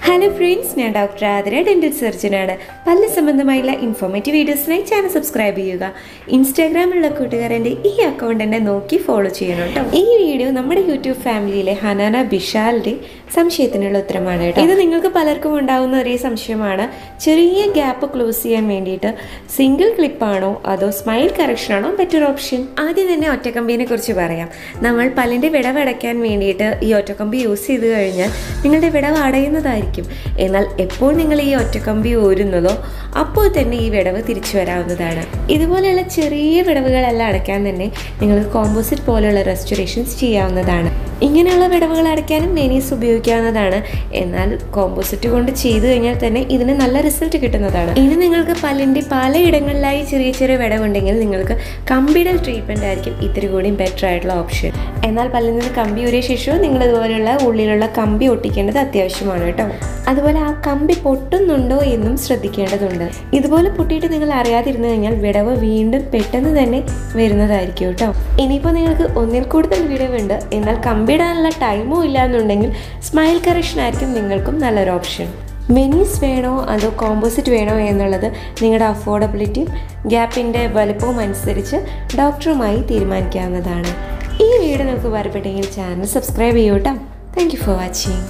Hello friends, I am Dr. Adira, dental surgeon. പല്ല് സംബന്ധമായുള്ള informative വീഡിയോസിനായി channel subscribe ചെയ്യുക. ഇൻസ്റ്റാഗ്രാമിലുള്ള കൂട്ടുകാരൻ്റെ ഈ അക്കൗണ്ട് എന്നെ നോക്കി ഫോളോ ചെയ്യണം കേട്ടോ. ഈ വീഡിയോ നമ്മുടെ യൂട്യൂബ് ഫാമിലിയിലെ ഹനാന ബിഷാലിൻ്റെ സംശയത്തിനുള്ള ഉത്തരമാണ് കേട്ടോ. ഇത് നിങ്ങൾക്ക് പലർക്കും ഉണ്ടാകുന്ന ഒരേ സംശയമാണ്. ചെറിയ ഗ്യാപ്പ് ക്ലോസ് ചെയ്യാൻ വേണ്ടിയിട്ട് സിംഗിൾ ക്ലിപ്പാണോ അതോ സ്മൈൽ കറക്ഷനാണോ ബെറ്റർ ഓപ്ഷൻ? ആദ്യം തന്നെ ഒറ്റക്കമ്പിനെ കുറിച്ച് പറയാം. നമ്മൾ പല്ലിൻ്റെ വിടവ് അടയ്ക്കാൻ വേണ്ടിയിട്ട് ഈ ഒറ്റക്കമ്പി യൂസ് ചെയ്ത് കഴിഞ്ഞാൽ നിങ്ങളുടെ വിടവ് അടയുന്നതായിരിക്കും. എന്നാൽ എപ്പോൾ നിങ്ങൾ ഈ ഒറ്റക്കമ്പി ഊരുന്നതോ അപ്പോൾ തന്നെ ഈ വിടവ് തിരിച്ചു വരാവുന്നതാണ്. ഇതുപോലെയുള്ള ചെറിയ വിടവുകളെല്ലാം അടയ്ക്കാൻ തന്നെ നിങ്ങൾക്ക് കോമ്പോസിറ്റ് പോലെയുള്ള റെസ്റ്റോറേഷൻസ് ചെയ്യാവുന്നതാണ്. ഇങ്ങനെയുള്ള വിടവുകൾ അടയ്ക്കാനും വെനീസ് ഉപയോഗിക്കാവുന്നതാണ്. എന്നാൽ കോമ്പോസിറ്റ് കൊണ്ട് ചെയ്തു കഴിഞ്ഞാൽ തന്നെ ഇതിന് നല്ല റിസൾട്ട് കിട്ടുന്നതാണ്. ഇനി നിങ്ങൾക്ക് പല്ലിൻ്റെ പലയിടങ്ങളിലായി ചെറിയ ചെറിയ വിടവുണ്ടെങ്കിൽ നിങ്ങൾക്ക് കമ്പിയുടെ ട്രീറ്റ്മെൻറ്റ് ആയിരിക്കും ഇത്തിരി കൂടി ബെറ്റർ ആയിട്ടുള്ള ഓപ്ഷൻ. എന്നാൽ പല്ലിൽ നിന്ന് കമ്പി ഊരിയ ശേഷവും നിങ്ങൾ ഇതുപോലെയുള്ള ഉള്ളിലുള്ള കമ്പി ഒട്ടിക്കേണ്ടത് അത്യാവശ്യമാണ് കേട്ടോ. അതുപോലെ ആ കമ്പി പൊട്ടുന്നുണ്ടോ എന്നും ശ്രദ്ധിക്കേണ്ടതുണ്ട്. ഇതുപോലെ പൊട്ടിയിട്ട് നിങ്ങൾ അറിയാതിരുന്നു കഴിഞ്ഞാൽ വിടവ് വീണ്ടും പെട്ടെന്ന് തന്നെ വരുന്നതായിരിക്കും കേട്ടോ. ഇനിയിപ്പോൾ നിങ്ങൾക്ക് ഒന്നിൽ കൂടുതൽ വിടവുണ്ട് എന്നാൽ കമ്പിയിടാനുള്ള ടൈമോ ഇല്ല എന്നുണ്ടെങ്കിൽ സ്മൈൽ കറക്ഷൻ ആയിരിക്കും നിങ്ങൾക്കും നല്ലൊരു ഓപ്ഷൻ. വെനീസ് വേണോ അതോ കോമ്പോസിറ്റ് വേണോ എന്നുള്ളത് നിങ്ങളുടെ അഫോർഡബിലിറ്റിയും ഗ്യാപ്പിൻ്റെ വലുപ്പവും അനുസരിച്ച് ഡോക്ടറുമായി തീരുമാനിക്കാവുന്നതാണ്. ഈ വീഡിയോ നിങ്ങൾക്ക് ഉപകാരപ്പെട്ടെങ്കിൽ ചാനൽ സബ്സ്ക്രൈബ് ചെയ്യൂ കേട്ടോ. Thank you for watching.